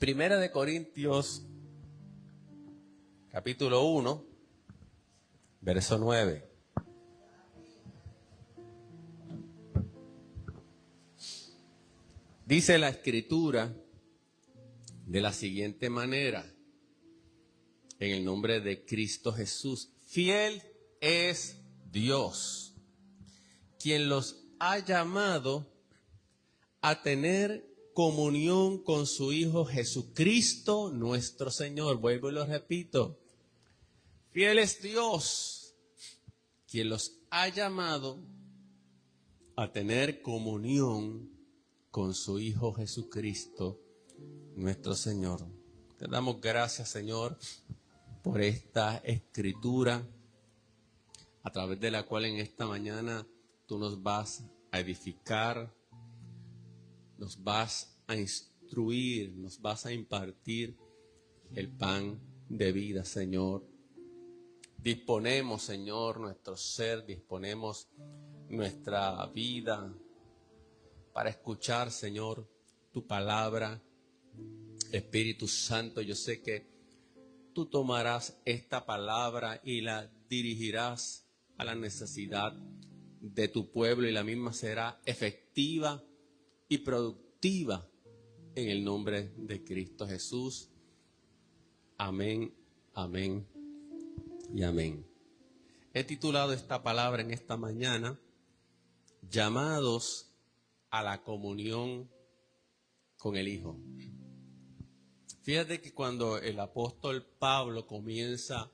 Primera de Corintios, capítulo 1, verso 9. Dice la Escritura de la siguiente manera, en el nombre de Cristo Jesús: fiel es Dios, quien los ha llamado a tener comunión con su Hijo Jesucristo nuestro Señor. Vuelvo y lo repito. Fiel es Dios, quien los ha llamado a tener comunión con su Hijo Jesucristo nuestro Señor. Te damos gracias, Señor, por esta escritura a través de la cual en esta mañana tú nos vas a edificar, nos vas a instruir, nos vas a impartir el pan de vida, Señor. Disponemos, Señor, nuestro ser, disponemos nuestra vida para escuchar, Señor, tu palabra. Espíritu Santo, yo sé que tú tomarás esta palabra y la dirigirás a la necesidad de tu pueblo, y la misma será efectiva y productiva en el nombre de Cristo Jesús. Amén, amén y amén. He titulado esta palabra en esta mañana: llamados a la comunión con el Hijo. Fíjate que cuando el apóstol Pablo comienza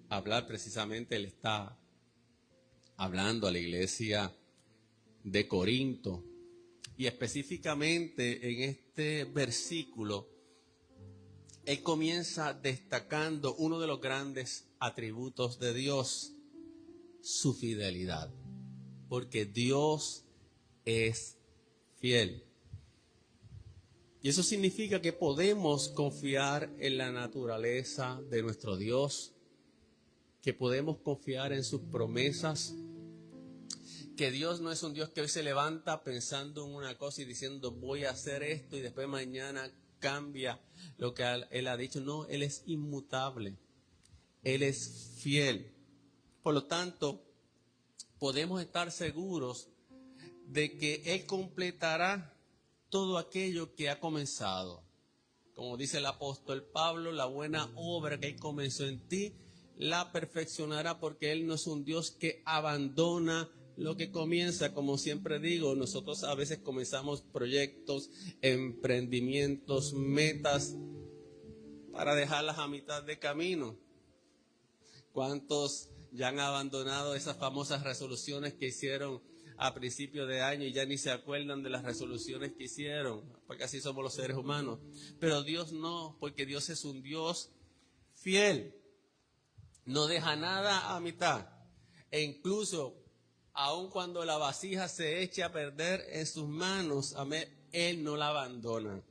a hablar, precisamente él está hablando a la iglesia de Corinto, y específicamente en este versículo él comienza destacando uno de los grandes atributos de Dios: su fidelidad, porque Dios es fiel. Y eso significa que podemos confiar en la naturaleza de nuestro Dios, que podemos confiar en sus promesas, que Dios no es un Dios que hoy se levanta pensando en una cosa y diciendo voy a hacer esto y después mañana cambia lo que Él ha dicho. No, Él es inmutable, Él es fiel. Por lo tanto, podemos estar seguros de que Él completará todo aquello que ha comenzado. Como dice el apóstol Pablo, la buena obra que Él comenzó en ti, la perfeccionará, porque Él no es un Dios que abandona lo que comienza. Como siempre digo, nosotros a veces comenzamos proyectos, emprendimientos, metas, para dejarlas a mitad de camino. ¿Cuántos ya han abandonado esas famosas resoluciones que hicieron a principio de año y ya ni se acuerdan de las resoluciones que hicieron? Porque así somos los seres humanos. Pero Dios no, porque Dios es un Dios fiel. No deja nada a mitad. E incluso, aun cuando la vasija se eche a perder en sus manos, amén, Él no la abandona.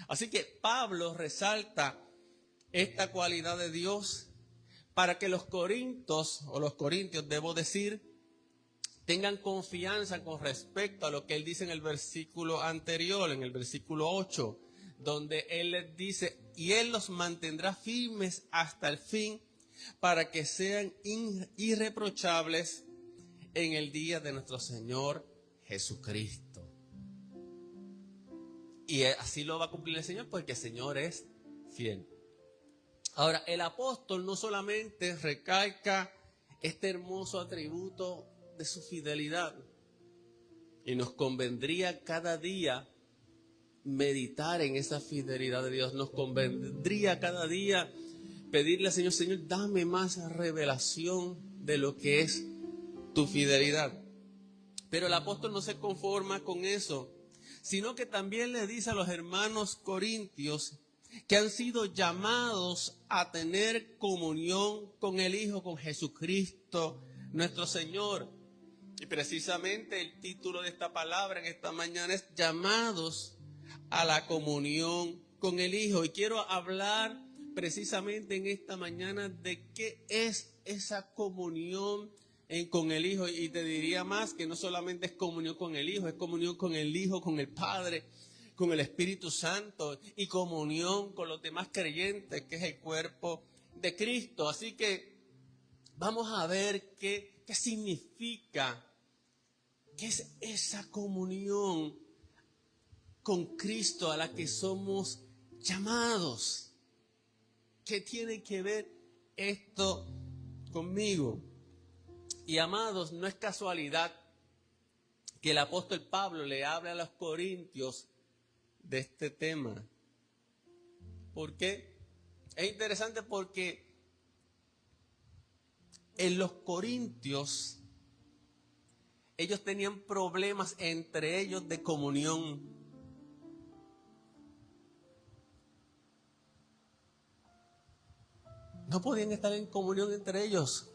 Así que Pablo resalta esta cualidad de Dios para que los corintios, debo decir, tengan confianza con respecto a lo que él dice en el versículo anterior, en el versículo 8, donde él les dice: y él los mantendrá firmes hasta el fin, para que sean irreprochables en el día de nuestro Señor Jesucristo. Y así lo va a cumplir el Señor, porque el Señor es fiel. Ahora, el apóstol no solamente recalca este hermoso atributo de su fidelidad, y nos convendría cada día meditar en esa fidelidad de Dios. Nos convendría cada día pedirle al Señor: Señor, dame más revelación de lo que es tu fidelidad. Pero el apóstol no se conforma con eso, sino que también le dice a los hermanos corintios que han sido llamados a tener comunión con el Hijo, con Jesucristo nuestro Señor. Y precisamente el título de esta palabra en esta mañana es llamados a la comunión con el Hijo. Y quiero hablar precisamente en esta mañana de qué es esa comunión con el Hijo. Y te diría más, que no solamente es comunión con el Hijo, es comunión con el Hijo, con el Padre, con el Espíritu Santo y comunión con los demás creyentes, que es el cuerpo de Cristo. Así que vamos a ver qué significa, qué es esa comunión con Cristo a la que somos llamados. ¿Qué tiene que ver esto conmigo? Y amados, no es casualidad que el apóstol Pablo le hable a los corintios de este tema. ¿Por qué? Es interesante porque en los corintios ellos tenían problemas entre ellos de comunión. No podían estar en comunión entre ellos.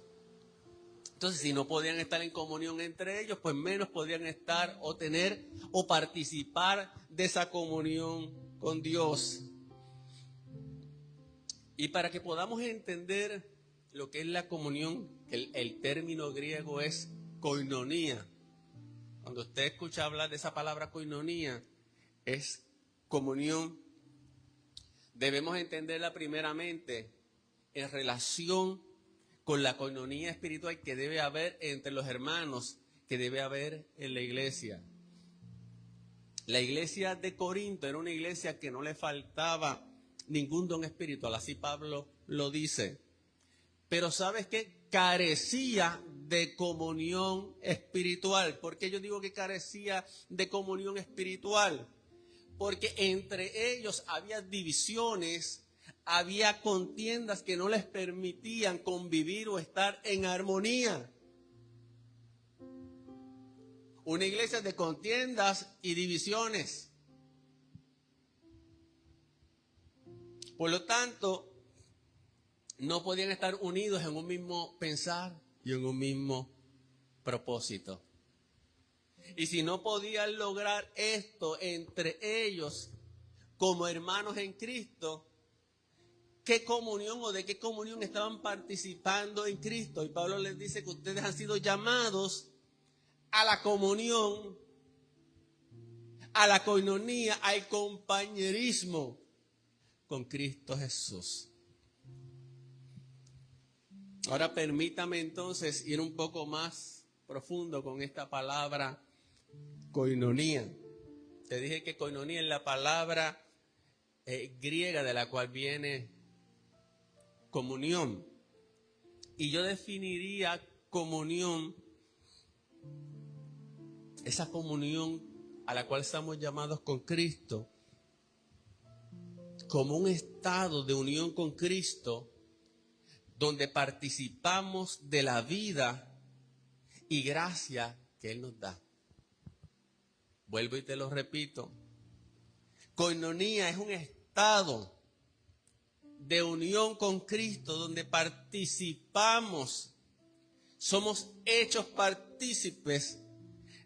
Entonces, si no podían estar en comunión entre ellos, pues menos podían estar o tener o participar de esa comunión con Dios. Y para que podamos entender lo que es la comunión, el término griego es koinonía. Cuando usted escucha hablar de esa palabra koinonía, es comunión. Debemos entenderla primeramente en relación con la koinonía espiritual que debe haber entre los hermanos, que debe haber en la iglesia. La iglesia de Corinto era una iglesia que no le faltaba ningún don espiritual, así Pablo lo dice. Pero ¿sabes qué? Carecía de comunión espiritual. ¿Por qué yo digo que carecía de comunión espiritual? Porque entre ellos había divisiones, había contiendas que no les permitían convivir o estar en armonía. Una iglesia de contiendas y divisiones. Por lo tanto, no podían estar unidos en un mismo pensar y en un mismo propósito. Y si no podían lograr esto entre ellos como hermanos en Cristo, ¿qué comunión o de qué comunión estaban participando en Cristo? Y Pablo les dice que ustedes han sido llamados a la comunión, a la koinonía, al compañerismo con Cristo Jesús. Ahora permítame entonces ir un poco más profundo con esta palabra koinonía. Te dije que koinonía es la palabra griega de la cual viene comunión. Y yo definiría comunión, esa comunión a la cual estamos llamados con Cristo, como un estado de unión con Cristo, donde participamos de la vida y gracia que Él nos da. Vuelvo y te lo repito. Koinonía es un estado de unión con Cristo donde participamos, somos hechos partícipes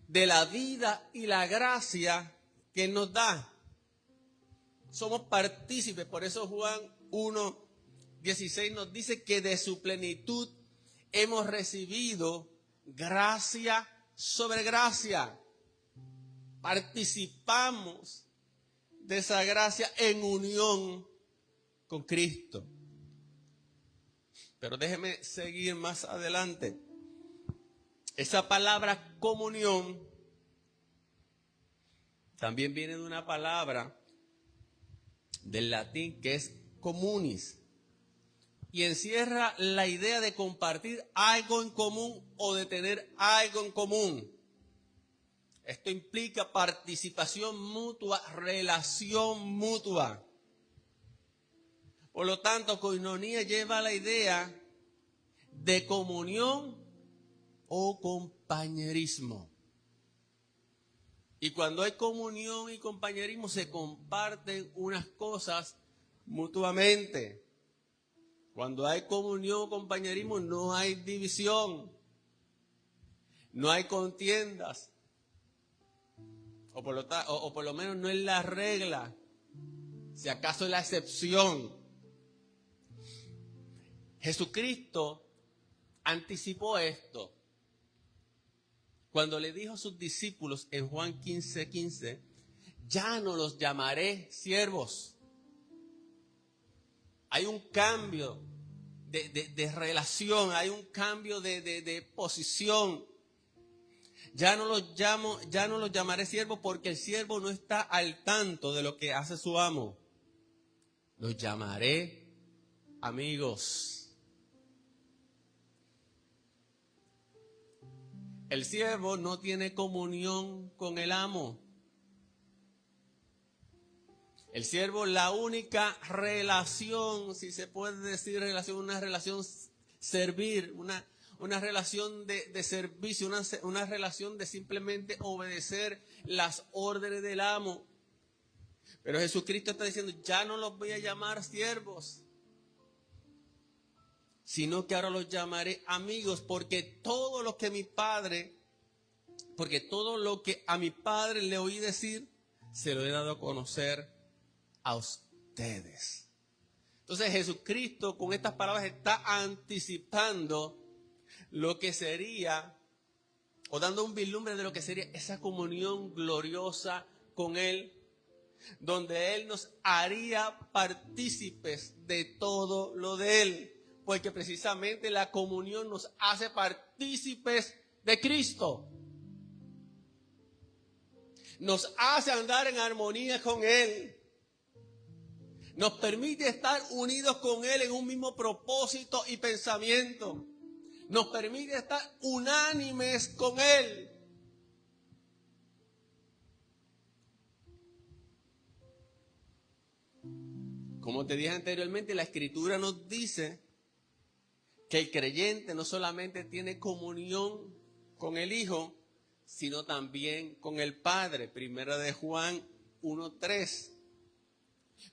de la vida y la gracia que Él nos da. Somos partícipes, por eso Juan 1:16 nos dice que de su plenitud hemos recibido gracia sobre gracia. Participamos de esa gracia en unión con Cristo. Pero déjeme seguir más adelante. Esa palabra comunión también viene de una palabra del latín que es communis y encierra la idea de compartir algo en común o de tener algo en común. Esto implica participación mutua, relación mutua. Por lo tanto, koinonía lleva la idea de comunión o compañerismo. Y cuando hay comunión y compañerismo se comparten unas cosas mutuamente. Cuando hay comunión o compañerismo no hay división, no hay contiendas. O por lo menos no es la regla, si acaso es la excepción. Jesucristo anticipó esto cuando le dijo a sus discípulos en Juan 15:15 ya no los llamaré siervos. Hay un cambio de relación, hay un cambio de posición. Ya no los llamaré siervos porque el siervo no está al tanto de lo que hace su amo. Los llamaré amigos. El siervo no tiene comunión con el amo. El siervo, la única relación, si se puede decir relación, una relación servir, una relación de servicio, una relación de simplemente obedecer las órdenes del amo. Pero Jesucristo está diciendo, ya no los voy a llamar siervos, sino que ahora los llamaré amigos, porque todo lo que a mi Padre le oí decir, se lo he dado a conocer a ustedes. Entonces Jesucristo con estas palabras está anticipando lo que sería, o dando un vislumbre de lo que sería esa comunión gloriosa con Él, donde Él nos haría partícipes de todo lo de Él, porque precisamente la comunión nos hace partícipes de Cristo. Nos hace andar en armonía con Él. Nos permite estar unidos con Él en un mismo propósito y pensamiento. Nos permite estar unánimes con Él. Como te dije anteriormente, la Escritura nos dice que el creyente no solamente tiene comunión con el Hijo, sino también con el Padre. Primera de Juan 1:3.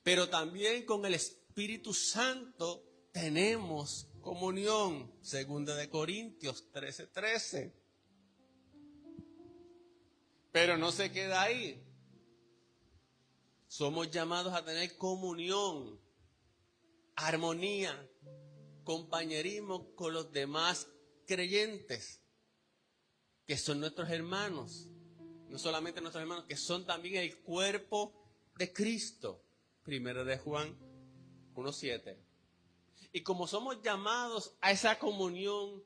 Pero también con el Espíritu Santo tenemos comunión. Segunda de Corintios 13:13. Pero no se queda ahí. Somos llamados a tener comunión, armonía, compañerismo con los demás creyentes, que son nuestros hermanos. No solamente nuestros hermanos, que son también el cuerpo de Cristo. Primera de Juan 1:7. Y como somos llamados a esa comunión,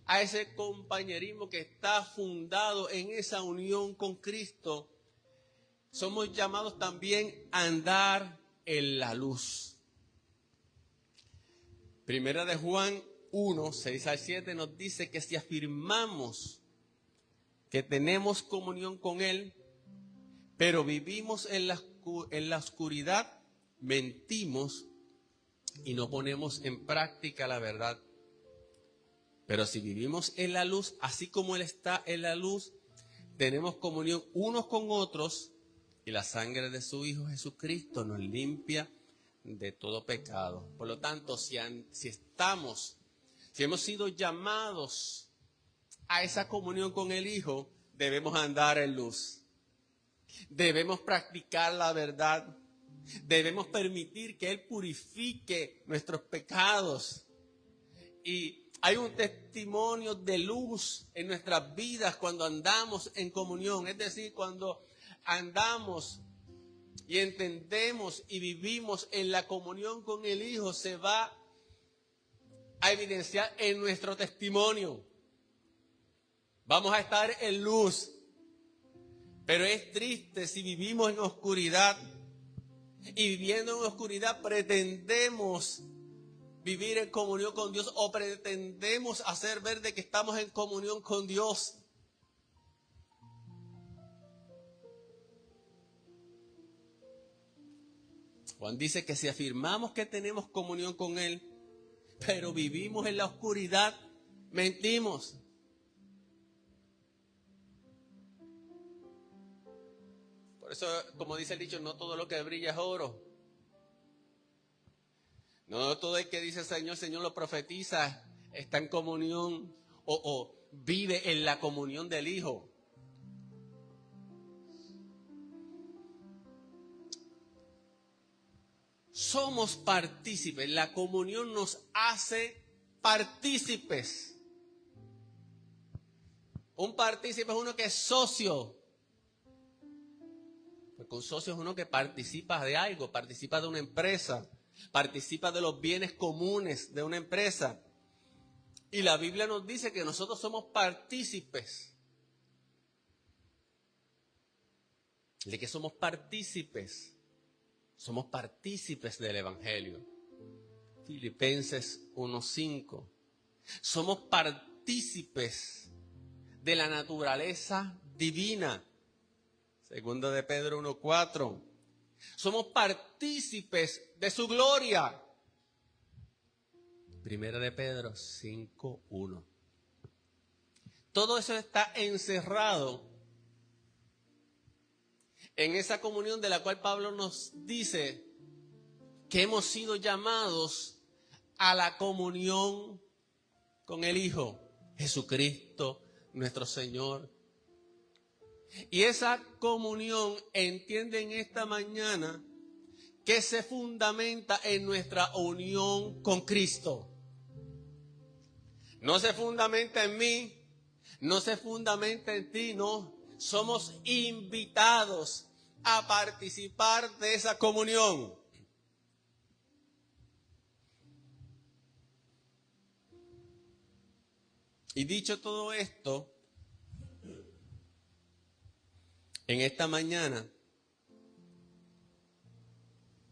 a ese compañerismo que está fundado en esa unión con Cristo, somos llamados también a andar en la luz. Primera de Juan 1:6-7 nos dice que si afirmamos que tenemos comunión con Él, pero vivimos en la oscuridad, mentimos y no ponemos en práctica la verdad. Pero si vivimos en la luz, así como Él está en la luz, tenemos comunión unos con otros y la sangre de su Hijo Jesucristo nos limpia de todo pecado. Por lo tanto, si hemos sido llamados a esa comunión con el Hijo, debemos andar en luz. Debemos practicar la verdad. Debemos permitir que Él purifique nuestros pecados. Y hay un testimonio de luz en nuestras vidas cuando andamos en comunión. Es decir, cuando andamos y entendemos y vivimos en la comunión con el Hijo, se va a evidenciar en nuestro testimonio. Vamos a estar en luz. Pero es triste si vivimos en oscuridad y viviendo en oscuridad pretendemos vivir en comunión con Dios o pretendemos hacer ver de que estamos en comunión con Dios. Juan dice que si afirmamos que tenemos comunión con Él, pero vivimos en la oscuridad, mentimos. Por eso, como dice el dicho, no todo lo que brilla es oro. No todo el que dice Señor, Señor lo profetiza, está en comunión o vive en la comunión del Hijo. Somos partícipes, la comunión nos hace partícipes. Un partícipe es uno que es socio. Porque un socio es uno que participa de algo, participa de una empresa, participa de los bienes comunes de una empresa. Y la Biblia nos dice que nosotros somos partícipes. ¿De qué somos partícipes? Somos partícipes del Evangelio. Filipenses 1:5. Somos partícipes de la naturaleza divina. Segundo de Pedro 1:4. Somos partícipes de su gloria. Primera de Pedro 5:1. Todo eso está encerrado en esa comunión de la cual Pablo nos dice que hemos sido llamados a la comunión con el Hijo, Jesucristo, nuestro Señor. Y esa comunión, entiende en esta mañana, que se fundamenta en nuestra unión con Cristo. No se fundamenta en mí, no se fundamenta en ti, no. Somos invitados a participar de esa comunión. Y dicho todo esto, en esta mañana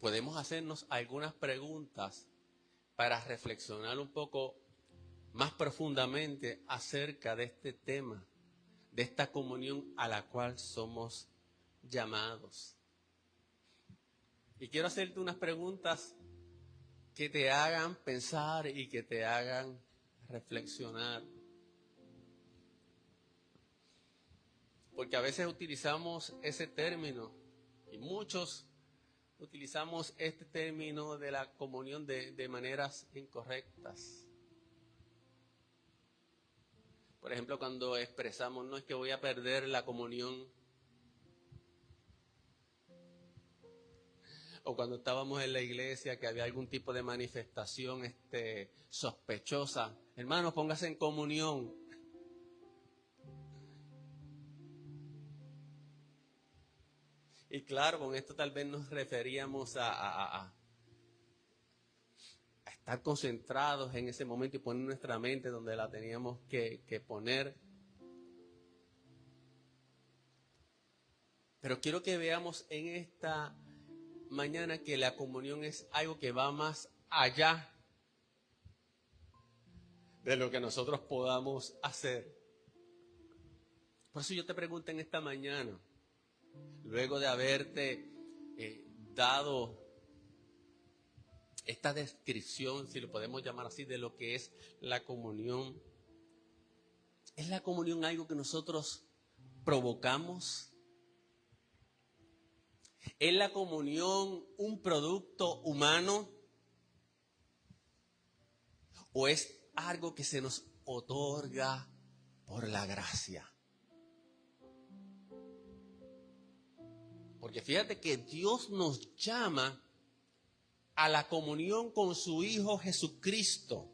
podemos hacernos algunas preguntas para reflexionar un poco más profundamente acerca de este tema, de esta comunión a la cual somos llamados. Y quiero hacerte unas preguntas que te hagan pensar y que te hagan reflexionar. Porque a veces utilizamos ese término, y muchos utilizamos este término de la comunión de maneras incorrectas. Por ejemplo, cuando expresamos, no es que voy a perder la comunión. O cuando estábamos en la iglesia que había algún tipo de manifestación sospechosa. Hermanos, póngase en comunión. Y claro, con esto tal vez nos referíamos a estar concentrados en ese momento y poner nuestra mente donde la teníamos que poner. Pero quiero que veamos en esta mañana que la comunión es algo que va más allá de lo que nosotros podamos hacer. Por eso yo te pregunto en esta mañana, luego de haberte dado esta descripción, si lo podemos llamar así, de lo que es la comunión. ¿Es la comunión algo que nosotros provocamos? ¿Es la comunión un producto humano? ¿O es algo que se nos otorga por la gracia? Porque fíjate que Dios nos llama a la comunión con su Hijo Jesucristo.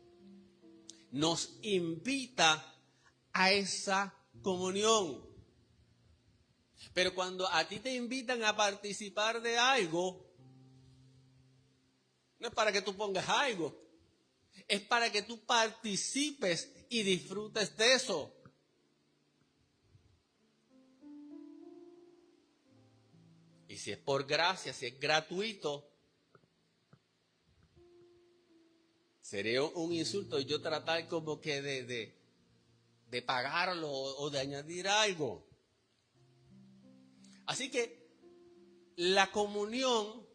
Nos invita a esa comunión. Pero cuando a ti te invitan a participar de algo, no es para que tú pongas algo, es para que tú participes y disfrutes de eso. Y si es por gracia, si es gratuito, sería un insulto yo tratar como que de pagarlo o de añadir algo. Así que la comunión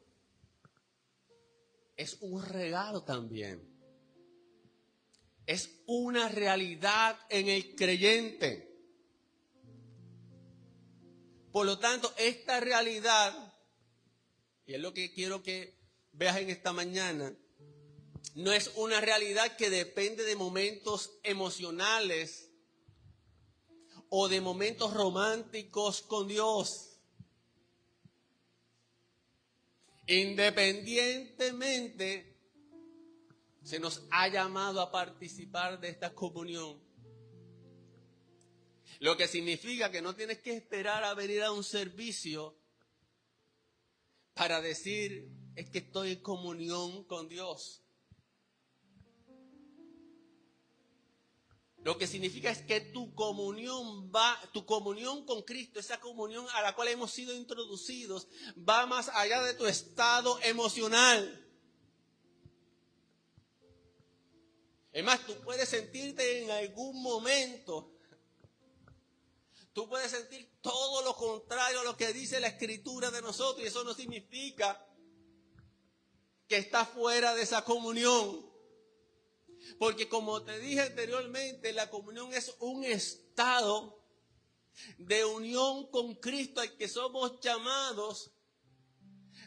es un regalo también. Es una realidad en el creyente. Por lo tanto, esta realidad, y es lo que quiero que veas en esta mañana, no es una realidad que depende de momentos emocionales o de momentos románticos con Dios. Independientemente, se nos ha llamado a participar de esta comunión. Lo que significa que no tienes que esperar a venir a un servicio para decir es que estoy en comunión con Dios. Lo que significa es que tu comunión con Cristo, esa comunión a la cual hemos sido introducidos, va más allá de tu estado emocional. Es más, tú puedes sentirte en algún momento, tú puedes sentir todo lo contrario a lo que dice la Escritura de nosotros, y eso no significa que estás fuera de esa comunión. Porque como te dije anteriormente, la comunión es un estado de unión con Cristo al que somos llamados,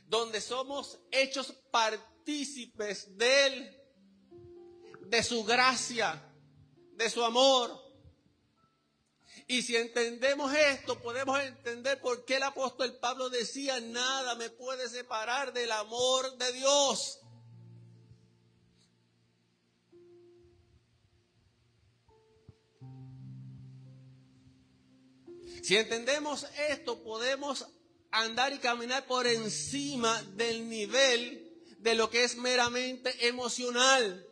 donde somos hechos partícipes de Él, de su gracia, de su amor. Y si entendemos esto, podemos entender por qué el apóstol Pablo decía, nada me puede separar del amor de Dios. Si entendemos esto, podemos andar y caminar por encima del nivel de lo que es meramente emocional.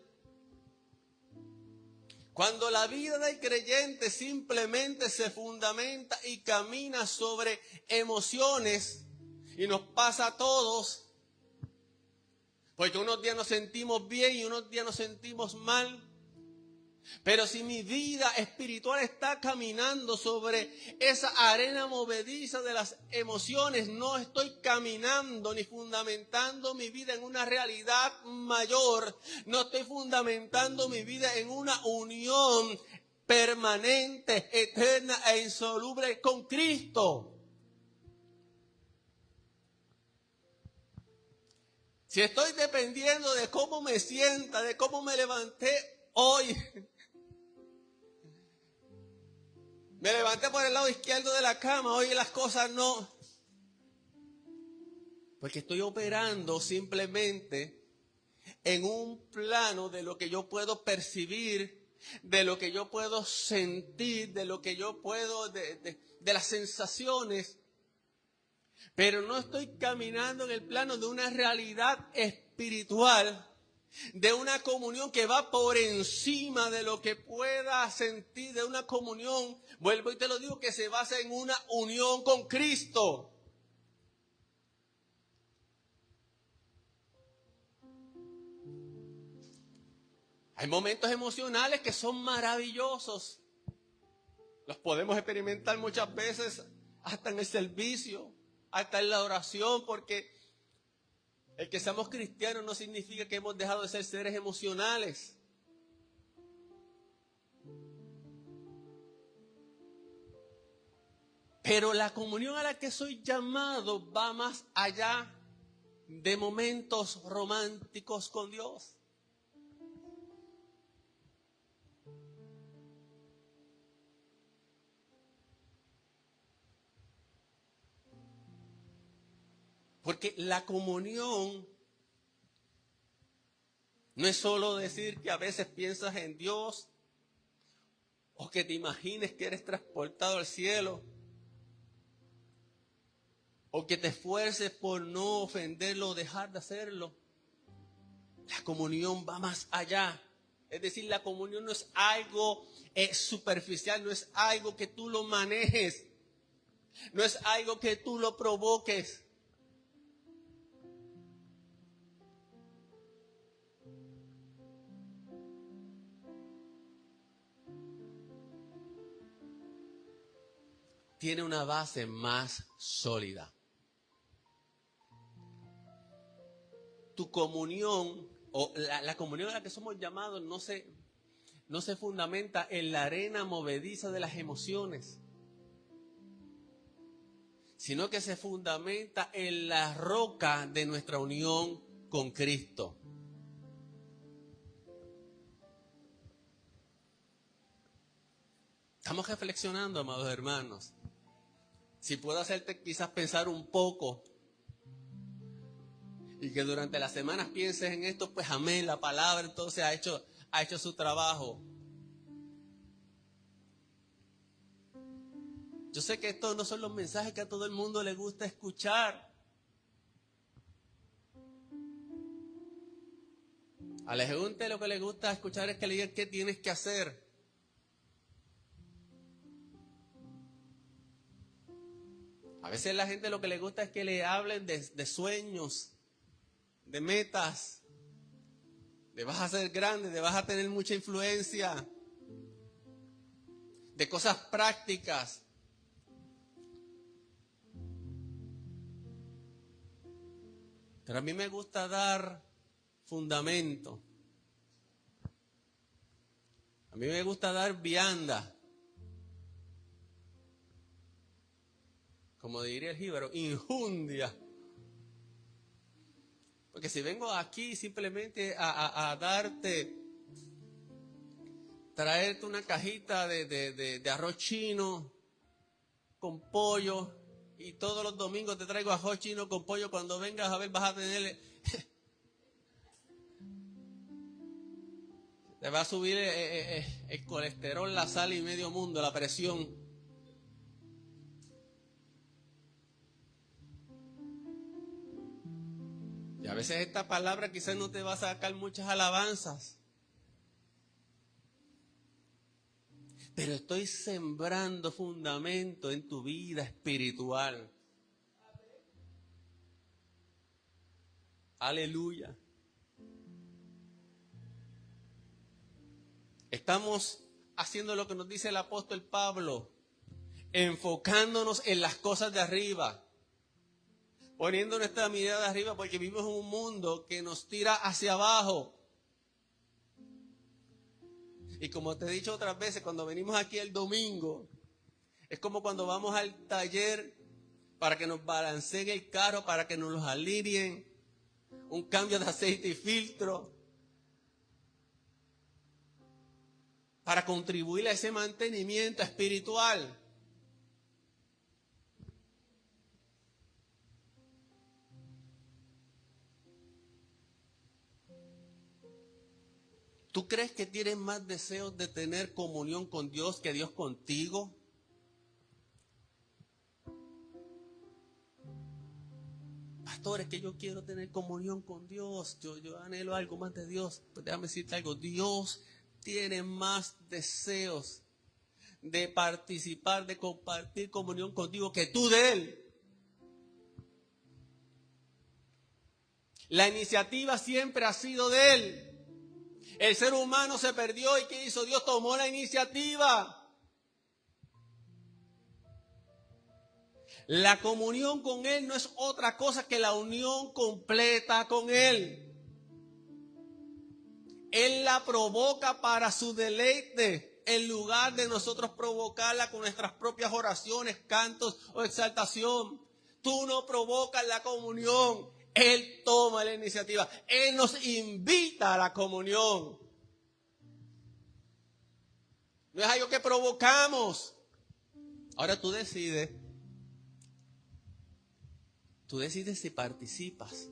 Cuando la vida del creyente simplemente se fundamenta y camina sobre emociones, y nos pasa a todos, porque unos días nos sentimos bien y unos días nos sentimos mal. Pero si mi vida espiritual está caminando sobre esa arena movediza de las emociones, no estoy caminando ni fundamentando mi vida en una realidad mayor. No estoy fundamentando mi vida en una unión permanente, eterna e insoluble con Cristo. Si estoy dependiendo de cómo me sienta, de cómo me levanté hoy, me levanté por el lado izquierdo de la cama, hoy las cosas no. Porque estoy operando simplemente en un plano de lo que yo puedo percibir, de lo que yo puedo sentir, de lo que yo puedo, de las sensaciones. Pero no estoy caminando en el plano de una realidad espiritual, de una comunión que va por encima de lo que pueda sentir, de una comunión, vuelvo y te lo digo, que se basa en una unión con Cristo. Hay momentos emocionales que son maravillosos. Los podemos experimentar muchas veces hasta en el servicio, hasta en la oración, porque el que seamos cristianos no significa que hemos dejado de ser seres emocionales. Pero la comunión a la que soy llamado va más allá de momentos románticos con Dios. Porque la comunión no es solo decir que a veces piensas en Dios o que te imagines que eres transportado al cielo o que te esfuerces por no ofenderlo o dejar de hacerlo. La comunión va más allá. Es decir, la comunión no es algo superficial, no es algo que tú lo manejes, no es algo que tú lo provoques. Tiene una base más sólida. Tu comunión, o la comunión a la que somos llamados, no se fundamenta en la arena movediza de las emociones, sino que se fundamenta en la roca de nuestra unión con Cristo. Estamos reflexionando, amados hermanos. Si puedo hacerte quizás pensar un poco y que durante las semanas pienses en esto, pues amén, la palabra entonces ha hecho su trabajo. Yo sé que estos no son los mensajes que a todo el mundo le gusta escuchar, A la gente lo que le gusta escuchar es que le digan qué tienes que hacer. A veces la gente lo que le gusta es que le hablen de sueños, de metas, de vas a ser grande, de vas a tener mucha influencia, de cosas prácticas. Pero a mí me gusta dar fundamento. A mí me gusta dar vianda. Como diría el jíbaro, injundia. Porque si vengo aquí simplemente a traerte una cajita de arroz chino con pollo, y todos los domingos te traigo arroz chino con pollo, cuando vengas a ver vas a tener... te va a subir el colesterol, la sal y medio mundo, la presión. Y a veces esta palabra quizás no te va a sacar muchas alabanzas. Pero estoy sembrando fundamento en tu vida espiritual. Aleluya. Estamos haciendo lo que nos dice el apóstol Pablo, enfocándonos en las cosas de arriba, poniendo nuestra mirada arriba, porque vivimos en un mundo que nos tira hacia abajo. Y como te he dicho otras veces, cuando venimos aquí el domingo, es como cuando vamos al taller para que nos balanceen el carro, para que nos los alineen, un cambio de aceite y filtro, para contribuir a ese mantenimiento espiritual. ¿Tú crees que tienes más deseos de tener comunión con Dios que Dios contigo? Pastor, es que yo quiero tener comunión con Dios, yo anhelo algo más de Dios. Pues déjame decirte algo, Dios tiene más deseos de participar, de compartir comunión contigo que tú de Él. La iniciativa siempre ha sido de Él. El ser humano se perdió y ¿qué hizo? Dios tomó la iniciativa. La comunión con Él no es otra cosa que la unión completa con Él. Él la provoca para su deleite, en lugar de nosotros provocarla con nuestras propias oraciones, cantos o exaltación. Tú no provocas la comunión, Él toma la iniciativa. Él nos invita a la comunión. No es algo que provocamos. Ahora tú decides si participas.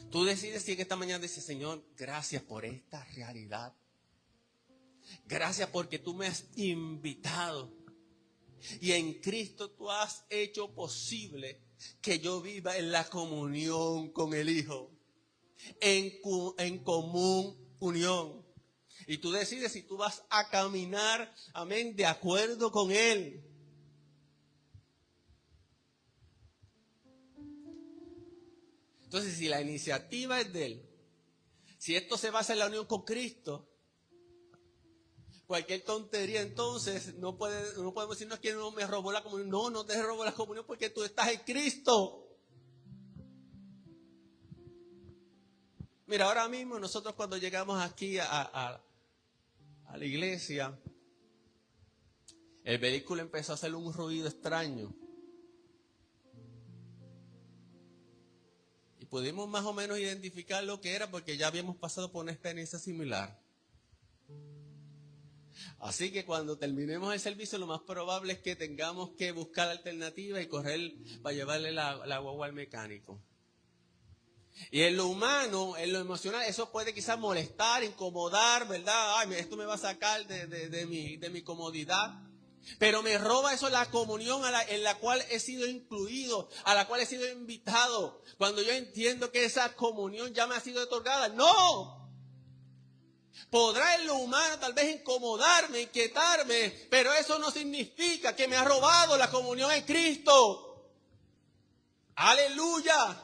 Tú decides si en esta mañana dices, Señor, gracias por esta realidad. Gracias porque tú me has invitado. Y en Cristo tú has hecho posible que yo viva en la comunión con el Hijo. En común unión. Y tú decides si tú vas a caminar, amén, de acuerdo con Él. Entonces, si la iniciativa es de Él, si esto se basa en la unión con Cristo, cualquier tontería entonces no podemos decir, no es que no me robó la comunión. No, no te robó la comunión porque tú estás en Cristo. Mira, ahora mismo nosotros cuando llegamos aquí a la iglesia, el vehículo empezó a hacer un ruido extraño. Y pudimos más o menos identificar lo que era porque ya habíamos pasado por una experiencia similar. Así que cuando terminemos el servicio, lo más probable es que tengamos que buscar alternativas y correr para llevarle la guagua al mecánico. Y en lo humano, en lo emocional, eso puede quizás molestar, incomodar, ¿verdad? Ay, esto me va a sacar de mi comodidad. Pero me roba eso la comunión en la cual he sido incluido, a la cual he sido invitado. Cuando yo entiendo que esa comunión ya me ha sido otorgada. ¡No! Podrá en lo humano tal vez incomodarme, inquietarme, pero eso no significa que me ha robado la comunión en Cristo. ¡Aleluya!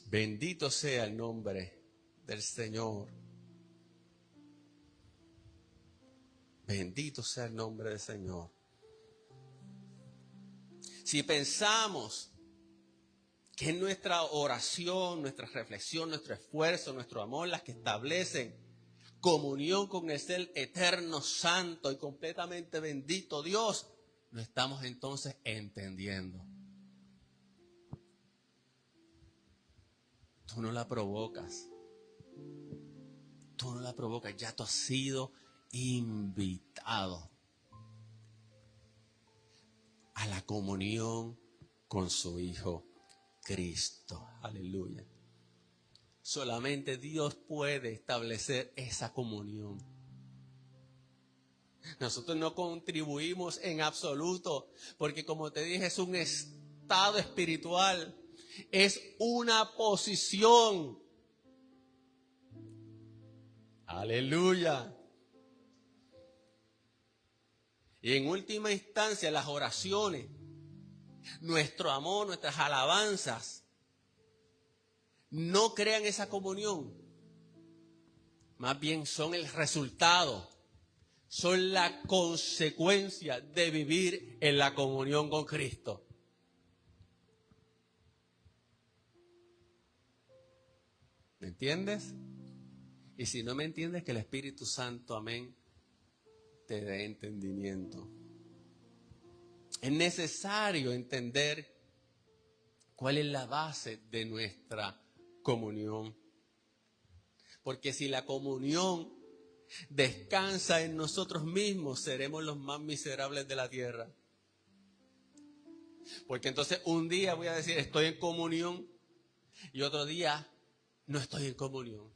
Bendito sea el nombre del Señor. Bendito sea el nombre del Señor. Si pensamos que es nuestra oración, nuestra reflexión, nuestro esfuerzo, nuestro amor las que establecen comunión con el ser eterno, santo y completamente bendito Dios, no estamos entonces entendiendo. Tú no la provocas. Tú no la provocas, ya tú has sido invitado a la comunión con su Hijo Cristo. Aleluya. Solamente Dios puede establecer esa comunión. Nosotros no contribuimos en absoluto, porque como te dije, es un estado espiritual, es una posición. Aleluya. Y en última instancia, las oraciones, nuestro amor, nuestras alabanzas, no crean esa comunión. Más bien son el resultado, son la consecuencia de vivir en la comunión con Cristo. ¿Me entiendes? Y si no me entiendes, que el Espíritu Santo, amén, te dé entendimiento. Es necesario entender cuál es la base de nuestra comunión. Porque si la comunión descansa en nosotros mismos, seremos los más miserables de la tierra. Porque entonces un día voy a decir estoy en comunión y otro día no estoy en comunión.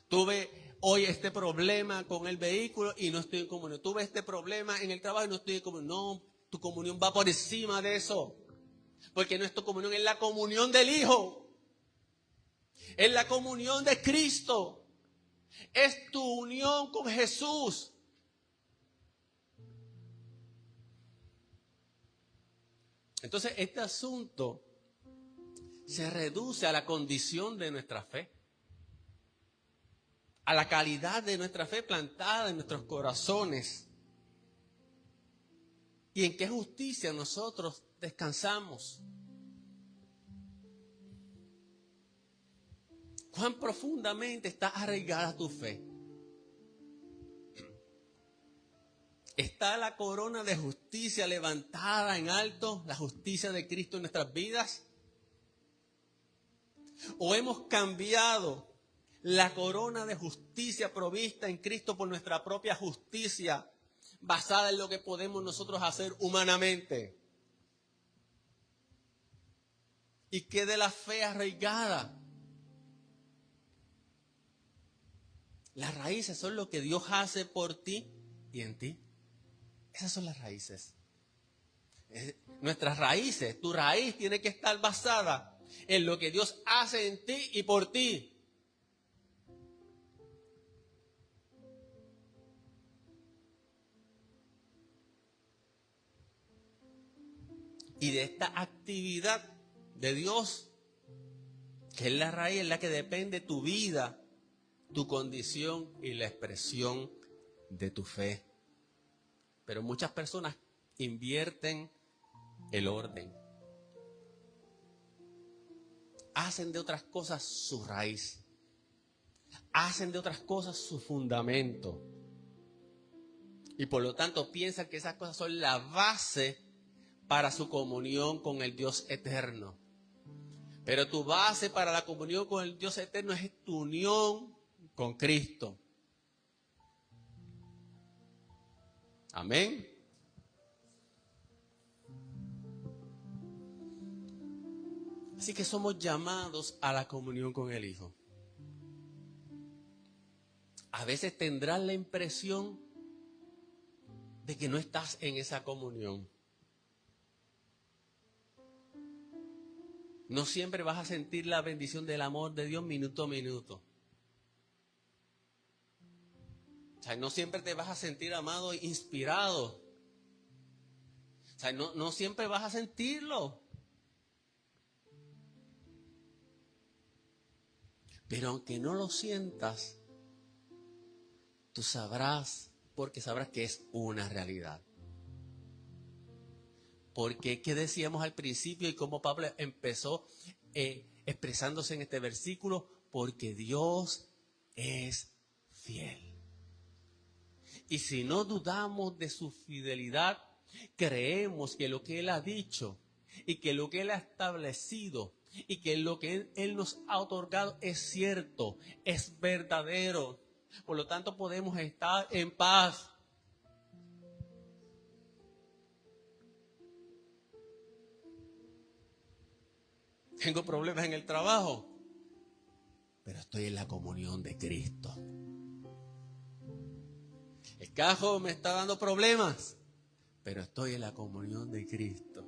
Tuve hoy este problema con el vehículo y no estoy en comunión. Tuve este problema en el trabajo y no estoy en comunión. No, tu comunión va por encima de eso. Porque no es tu comunión, es la comunión del Hijo. Es la comunión de Cristo. Es tu unión con Jesús. Entonces, este asunto se reduce a la condición de nuestra fe, a la calidad de nuestra fe plantada en nuestros corazones. ¿Y en qué justicia nosotros descansamos? ¿Cuán profundamente está arraigada tu fe? ¿Está la corona de justicia levantada en alto, la justicia de Cristo en nuestras vidas? ¿O hemos cambiado la corona de justicia provista en Cristo por nuestra propia justicia, basada en lo que podemos nosotros hacer humanamente? ¿Y qué de la fe arraigada? Las raíces son lo que Dios hace por ti y en ti. Esas son las raíces. Nuestras raíces, tu raíz tiene que estar basada en lo que Dios hace en ti y por ti. Y de esta actividad de Dios, que es la raíz, es la que depende tu vida, tu condición y la expresión de tu fe. Pero muchas personas invierten el orden. Hacen de otras cosas su raíz. Hacen de otras cosas su fundamento. Y por lo tanto piensan que esas cosas son la base para su comunión con el Dios eterno. Pero tu base para la comunión con el Dios eterno es tu unión con Cristo. Amén. Así que somos llamados a la comunión con el Hijo. a veces tendrás la impresión de que no estás en esa comunión. No siempre vas a sentir la bendición del amor de Dios minuto a minuto. O sea, no siempre te vas a sentir amado e inspirado. O sea, no siempre vas a sentirlo. Pero aunque no lo sientas, tú sabrás, porque sabrás que es una realidad. Porque, ¿qué decíamos al principio y cómo Pablo empezó expresándose en este versículo? Porque Dios es fiel. Y si no dudamos de su fidelidad, creemos que lo que Él ha dicho y que lo que Él ha establecido y que lo que Él nos ha otorgado es cierto, es verdadero. Por lo tanto, podemos estar en paz. Tengo problemas en el trabajo, pero estoy en la comunión de Cristo. El carro me está dando problemas, pero estoy en la comunión de Cristo.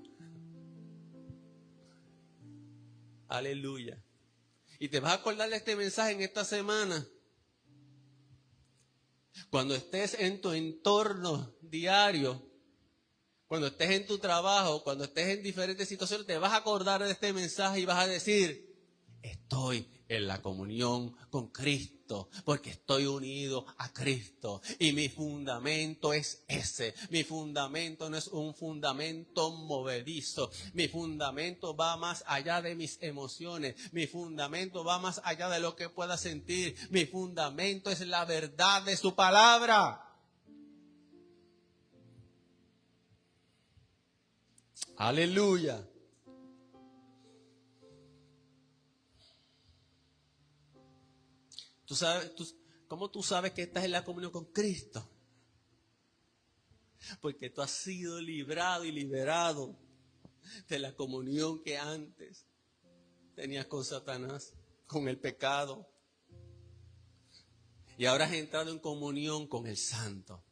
Aleluya. Y te vas a acordar de este mensaje en esta semana. Cuando estés en tu entorno diario, cuando estés en tu trabajo, cuando estés en diferentes situaciones, te vas a acordar de este mensaje y vas a decir: estoy en la comunión con Cristo, porque estoy unido a Cristo. Y mi fundamento es ese. Mi fundamento no es un fundamento movedizo. Mi fundamento va más allá de mis emociones. Mi fundamento va más allá de lo que pueda sentir. Mi fundamento es la verdad de su palabra. Aleluya. ¿Cómo tú sabes que estás en la comunión con Cristo? Porque tú has sido librado y liberado de la comunión que antes tenías con Satanás, con el pecado. Y ahora has entrado en comunión con el Santo.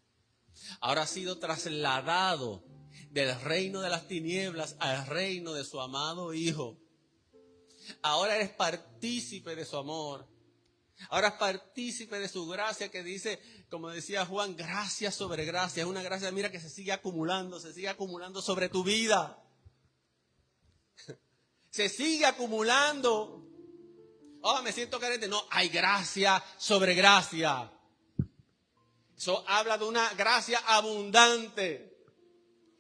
Ahora has sido trasladado del reino de las tinieblas al reino de su amado Hijo. Ahora eres partícipe de su amor. Ahora es partícipe de su gracia, que dice, como decía Juan, gracia sobre gracia. Es una gracia, mira, que se sigue acumulando sobre tu vida. Se sigue acumulando. Oh, me siento carente. No, hay gracia sobre gracia. Eso habla de una gracia abundante.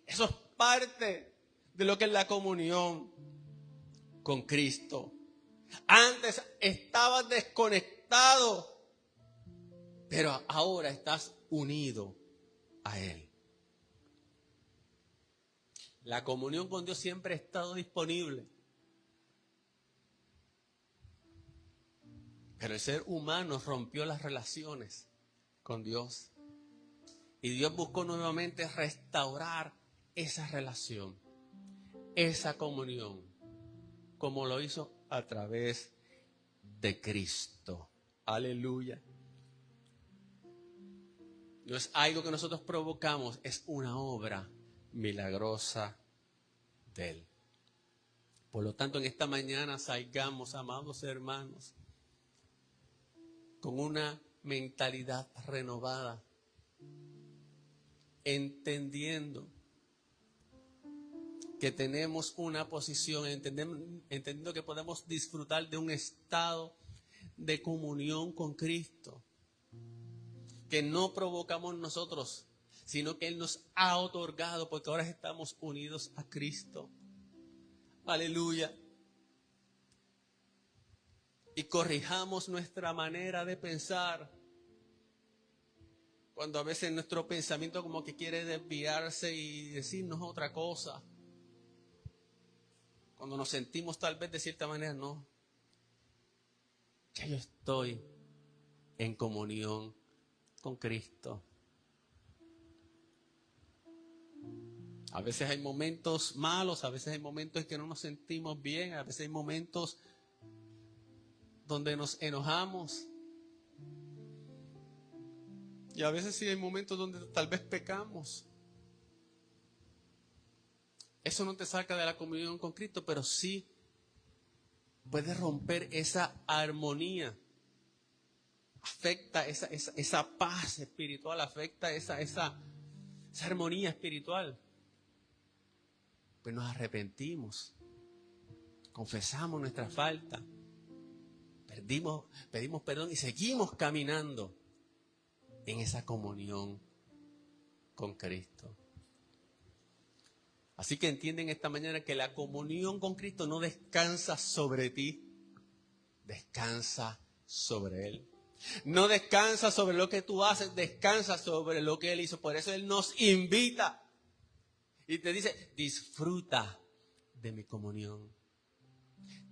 Eso es parte de lo que es la comunión con Cristo. Antes estabas desconectado, pero ahora estás unido a Él. La comunión con Dios siempre ha estado disponible. Pero el ser humano rompió las relaciones con Dios. Y Dios buscó nuevamente restaurar esa relación, esa comunión, como lo hizo a través de Cristo. Aleluya. No es algo que nosotros provocamos, es una obra milagrosa de Él. Por lo tanto, en esta mañana salgamos, amados hermanos, con una mentalidad renovada, entendiendo que tenemos una posición, entendiendo que podemos disfrutar de un estado de comunión con Cristo, que no provocamos nosotros, sino que Él nos ha otorgado, porque ahora estamos unidos a Cristo. Aleluya. Y corrijamos nuestra manera de pensar, cuando a veces nuestro pensamiento como que quiere desviarse y decirnos otra cosa. Cuando nos sentimos tal vez de cierta manera, no. Ya yo estoy en comunión con Cristo. A veces hay momentos malos, a veces hay momentos en que no nos sentimos bien, a veces hay momentos donde nos enojamos. Y a veces sí hay momentos donde tal vez pecamos. Eso no te saca de la comunión con Cristo, pero sí puedes romper esa armonía. Afecta esa paz espiritual, afecta esa armonía espiritual. Pues nos arrepentimos, confesamos nuestra falta, pedimos perdón y seguimos caminando en esa comunión con Cristo. Así que entienden esta mañana que la comunión con Cristo no descansa sobre ti, descansa sobre Él. No descansa sobre lo que tú haces, descansa sobre lo que Él hizo. Por eso Él nos invita y te dice, disfruta de mi comunión.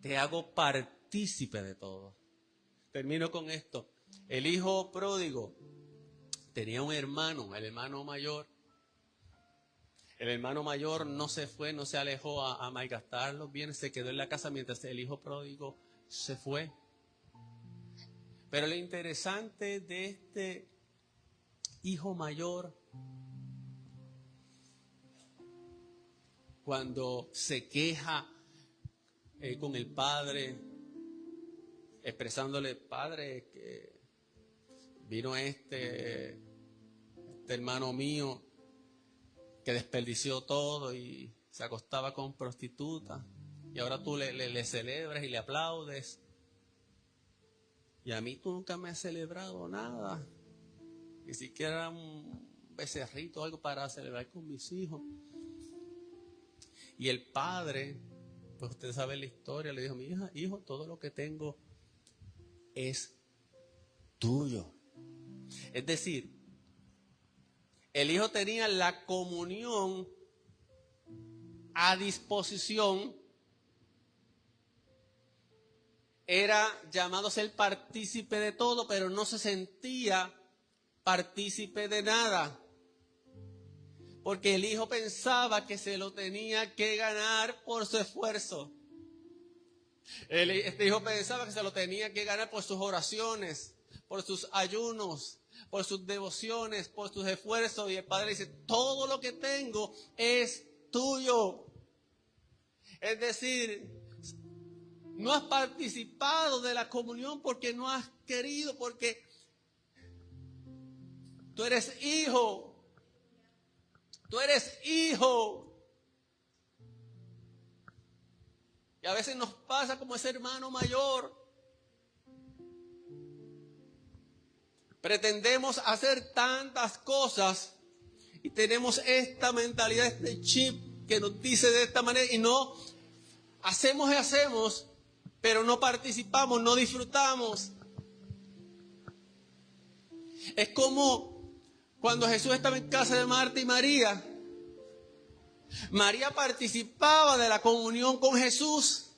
Te hago partícipe de todo. Termino con esto. El hijo pródigo tenía un hermano, el hermano mayor. El hermano mayor no se fue, no se alejó a malgastar los bienes, se quedó en la casa mientras el hijo pródigo se fue. Pero lo interesante de este hijo mayor, cuando se queja con el padre, expresándole, padre, que vino este hermano mío que desperdició todo y se acostaba con prostitutas, y ahora tú le celebras y le aplaudes. Y a mí tú nunca me has celebrado nada, ni siquiera un becerrito o algo para celebrar con mis hijos. Y el padre, pues usted sabe la historia, le dijo, hijo, todo lo que tengo es tuyo. Es decir, el hijo tenía la comunión a disposición, era llamado a ser partícipe de todo, pero no se sentía partícipe de nada. Porque el hijo pensaba que se lo tenía que ganar por su esfuerzo. Este hijo pensaba que se lo tenía que ganar por sus oraciones, por sus ayunos, por sus devociones, por sus esfuerzos. Y el padre dice, todo lo que tengo es tuyo. Es decir, no has participado de la comunión porque no has querido, porque tú eres hijo. Tú eres hijo. Y a veces nos pasa como ese hermano mayor. Pretendemos hacer tantas cosas y tenemos esta mentalidad, este chip que nos dice de esta manera, y no hacemos y hacemos, pero no participamos, no disfrutamos. Es como cuando Jesús estaba en casa de Marta y María. María participaba de la comunión con Jesús,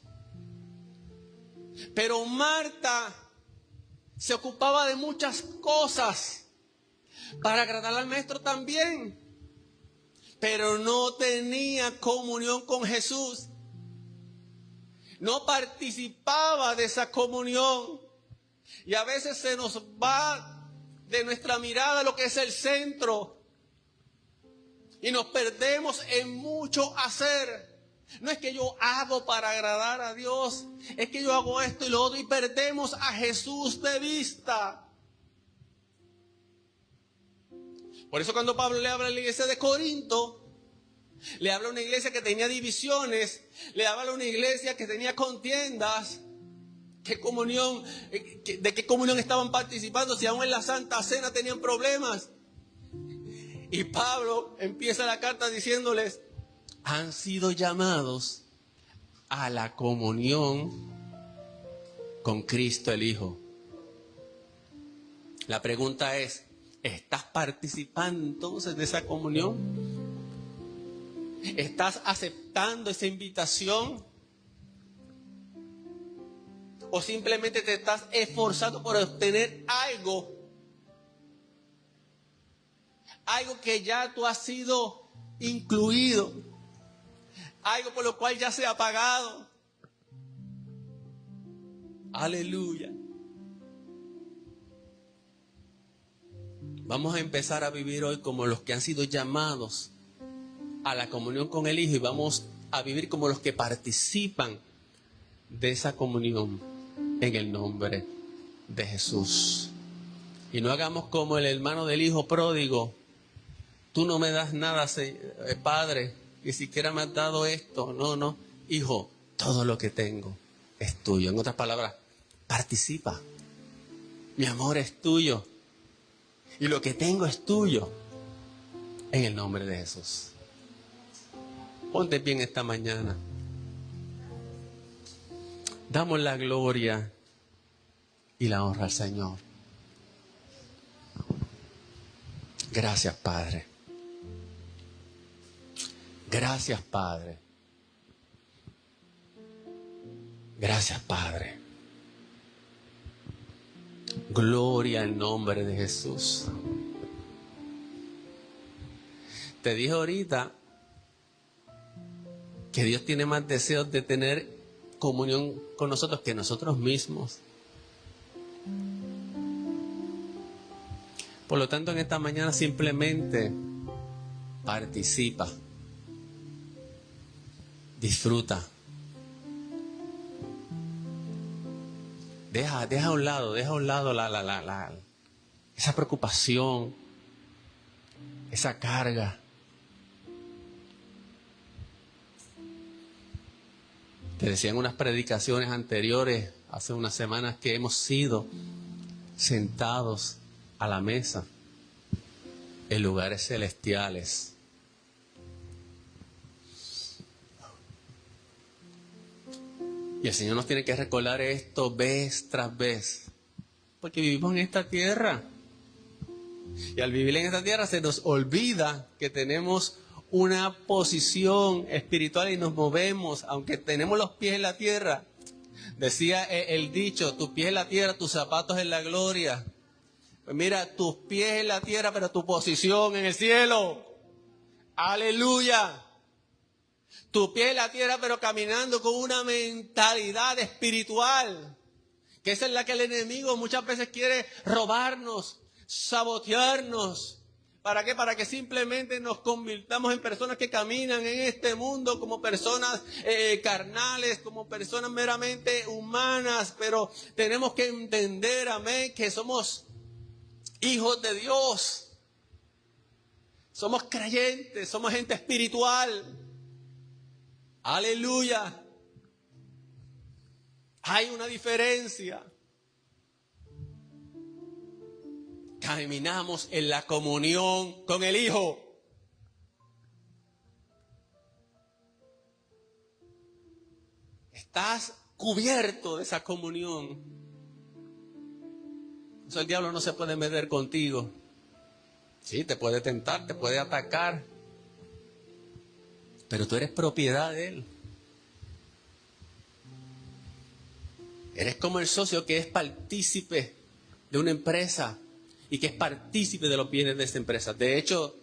pero Marta se ocupaba de muchas cosas para agradar al maestro también, pero no tenía comunión con Jesús. No participaba de esa comunión. Y a veces se nos va de nuestra mirada lo que es el centro. Y nos perdemos en mucho hacer. No es que yo hago para agradar a Dios. Es que yo hago esto y lo otro. Y perdemos a Jesús de vista. Por eso cuando Pablo le habla a la iglesia de Corinto, le habla a una iglesia que tenía divisiones, le habla a una iglesia que tenía contiendas. ¿De qué comunión estaban participando? Si aún en la Santa Cena tenían problemas. Y Pablo empieza la carta diciéndoles, han sido llamados a la comunión con Cristo el Hijo. La pregunta es, ¿estás participando entonces de esa comunión? ¿Estás aceptando esa invitación? ¿O simplemente te estás esforzando por obtener algo? Algo que ya tú has sido incluido. Algo por lo cual ya se ha pagado. Aleluya. Vamos a empezar a vivir hoy como los que han sido llamados a la comunión con el Hijo y vamos a vivir como los que participan de esa comunión en el nombre de Jesús. Y no hagamos como el hermano del hijo pródigo. Tú no me das nada, Padre, ni siquiera me has dado esto. No, hijo, todo lo que tengo es tuyo. En otras palabras, participa. Mi amor es tuyo. Y lo que tengo es tuyo. En el nombre de Jesús. Ponte bien esta mañana. Damos la gloria y la honra al Señor. Gracias, Padre. Gracias, Padre. Gracias, Padre. Gloria al nombre de Jesús. Te dije ahorita que Dios tiene más deseos de tener comunión con nosotros que nosotros mismos. Por lo tanto, en esta mañana simplemente participa, disfruta. Deja a un lado esa preocupación, esa carga. Te decía en unas predicaciones anteriores, hace unas semanas, que hemos sido sentados a la mesa en lugares celestiales. Y el Señor nos tiene que recordar esto vez tras vez, porque vivimos en esta tierra. Y al vivir en esta tierra se nos olvida que tenemos una posición espiritual y nos movemos, aunque tenemos los pies en la tierra. Decía el dicho, tus pies en la tierra, tus zapatos en la gloria. Pues mira, tus pies en la tierra, pero tu posición en el cielo. Aleluya. Tu pie en la tierra, pero caminando con una mentalidad espiritual, que esa es la que el enemigo muchas veces quiere robarnos, sabotearnos. ¿Para qué? Para que simplemente nos convirtamos en personas que caminan en este mundo como personas carnales, como personas meramente humanas. Pero tenemos que entender, amén, que somos hijos de Dios. Somos creyentes, somos gente espiritual. Aleluya. Hay una diferencia. Caminamos en la comunión con el Hijo. Estás cubierto de esa comunión. Eso el diablo no se puede meter contigo. Sí, te puede tentar, te puede atacar, pero tú eres propiedad de él. Eres como el socio que es partícipe de una empresa y que es partícipe de los bienes de esta empresa. De hecho,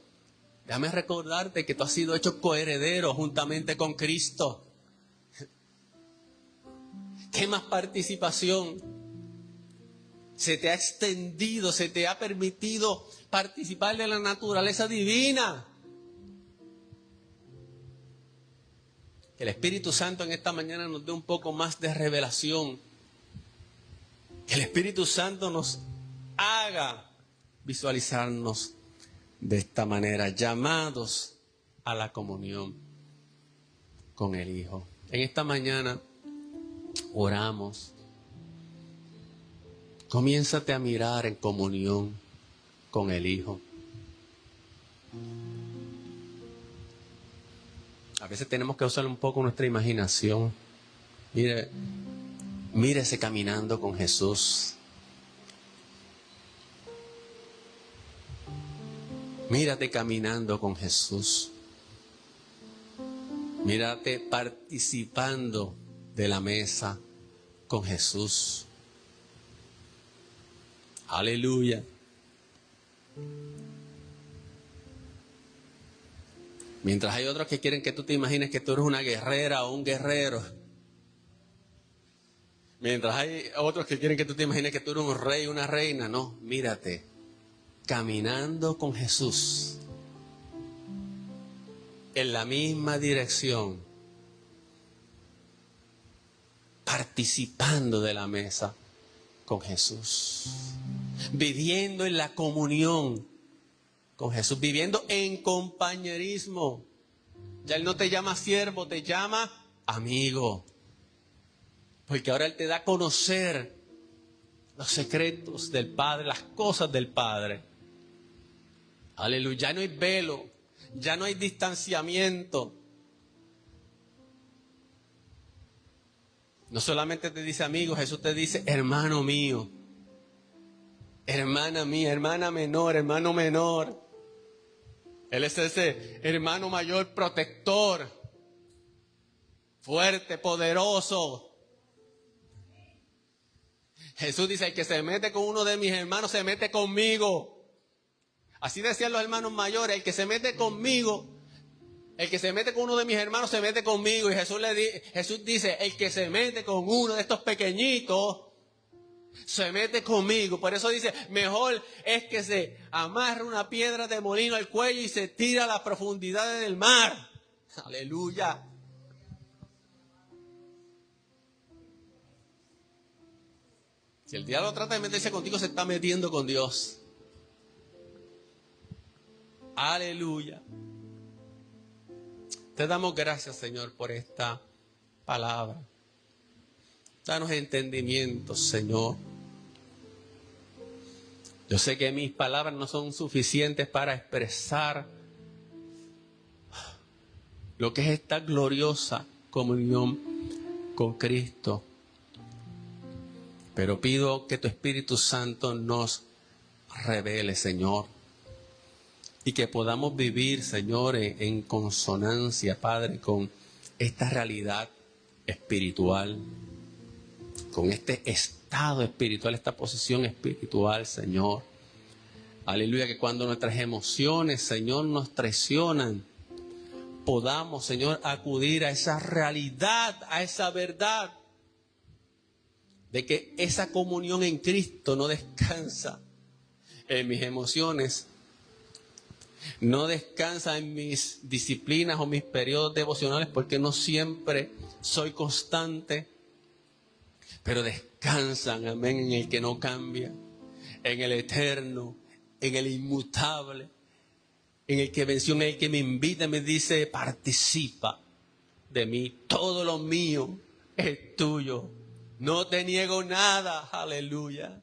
déjame recordarte que tú has sido hecho coheredero juntamente con Cristo. ¿Qué más participación? Se te ha extendido, se te ha permitido participar de la naturaleza divina. Que el Espíritu Santo en esta mañana nos dé un poco más de revelación. Que el Espíritu Santo nos haga visualizarnos de esta manera, llamados a la comunión con el Hijo. En esta mañana oramos. Comiénzate a mirar en comunión con el Hijo. A veces tenemos que usar un poco nuestra imaginación. Mírese caminando con Jesús. Mírate caminando con Jesús. Mírate participando de la mesa con Jesús. Aleluya. Mientras hay otros que quieren que tú te imagines que tú eres una guerrera o un guerrero. Mientras hay otros que quieren que tú te imagines que tú eres un rey, una reina. No, mírate caminando con Jesús en la misma dirección, participando de la mesa con Jesús, viviendo en la comunión con Jesús, viviendo en compañerismo. Ya Él no te llama siervo, te llama amigo, porque ahora Él te da a conocer los secretos del Padre, las cosas del Padre. Aleluya, ya no hay velo, ya no hay distanciamiento. No solamente te dice amigo, Jesús te dice hermano mío, hermana mía, hermana menor, hermano menor. Él es ese hermano mayor protector, fuerte, poderoso. Jesús dice, el que se mete con uno de mis hermanos se mete conmigo. Así decían los hermanos mayores, el que se mete conmigo, el que se mete con uno de mis hermanos se mete conmigo. Y Jesús dice, el que se mete con uno de estos pequeñitos se mete conmigo. Por eso dice, mejor es que se amarre una piedra de molino al cuello y se tira a las profundidades del mar. Aleluya. Si el diablo trata de meterse contigo, se está metiendo con Dios. Aleluya. Te damos gracias, Señor, por esta palabra. Danos entendimiento, Señor. Yo sé que mis palabras no son suficientes para expresar lo que es esta gloriosa comunión con Cristo. Pero pido que tu Espíritu Santo nos revele, Señor. Y que podamos vivir, Señor, en consonancia, Padre, con esta realidad espiritual, con este estado espiritual, esta posición espiritual, Señor. Aleluya, que cuando nuestras emociones, Señor, nos traicionan, podamos, Señor, acudir a esa realidad, a esa verdad, de que esa comunión en Cristo no descansa en mis emociones, no descansa en mis disciplinas o mis periodos devocionales, porque no siempre soy constante, pero descansan, amén, en el que no cambia, en el eterno, en el inmutable, en el que venció, en el que me invita, me dice, participa de mí, todo lo mío es tuyo, no te niego nada, aleluya.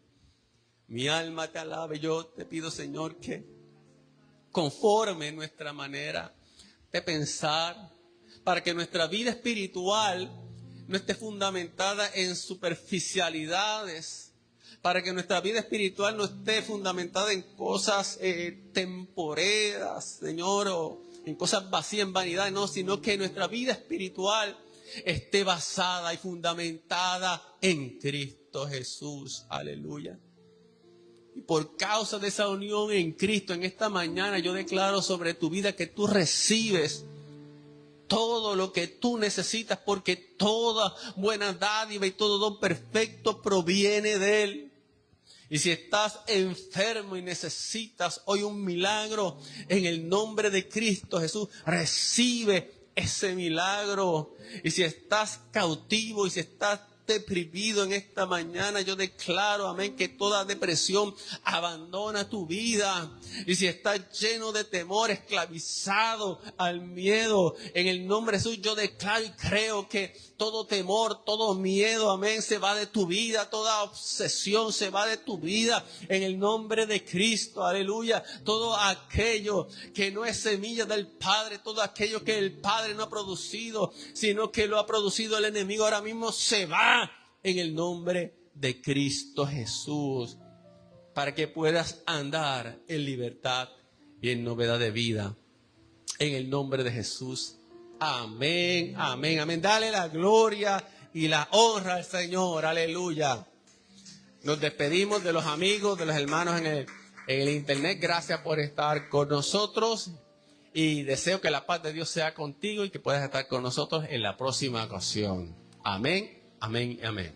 Mi alma te alaba, yo te pido, Señor, que conforme nuestra manera de pensar, para que nuestra vida espiritual no esté fundamentada en superficialidades, para que nuestra vida espiritual no esté fundamentada en cosas temporeras, Señor, o en cosas vacías, en vanidad, no, sino que nuestra vida espiritual esté basada y fundamentada en Cristo Jesús, aleluya. Y por causa de esa unión en Cristo, en esta mañana yo declaro sobre tu vida que tú recibes todo lo que tú necesitas, porque toda buena dádiva y todo don perfecto proviene de Él. Y si estás enfermo y necesitas hoy un milagro, en el nombre de Cristo Jesús, recibe ese milagro. Y si estás cautivo y si estás deprimido en esta mañana, yo declaro, amén, que toda depresión abandona tu vida. Y si estás lleno de temor, esclavizado al miedo, en el nombre de Jesús yo declaro y creo que todo temor, todo miedo, amén, se va de tu vida, toda obsesión se va de tu vida, en el nombre de Cristo, aleluya. Todo aquello que no es semilla del Padre, todo aquello que el Padre no ha producido, sino que lo ha producido el enemigo, ahora mismo se va en el nombre de Cristo Jesús, para que puedas andar en libertad y en novedad de vida, en el nombre de Jesús. Amén, amén, amén. Dale la gloria y la honra al Señor, aleluya. Nos despedimos de los amigos, de los hermanos en el internet. Gracias por estar con nosotros y deseo que la paz de Dios sea contigo y que puedas estar con nosotros en la próxima ocasión. Amén, amén, amén.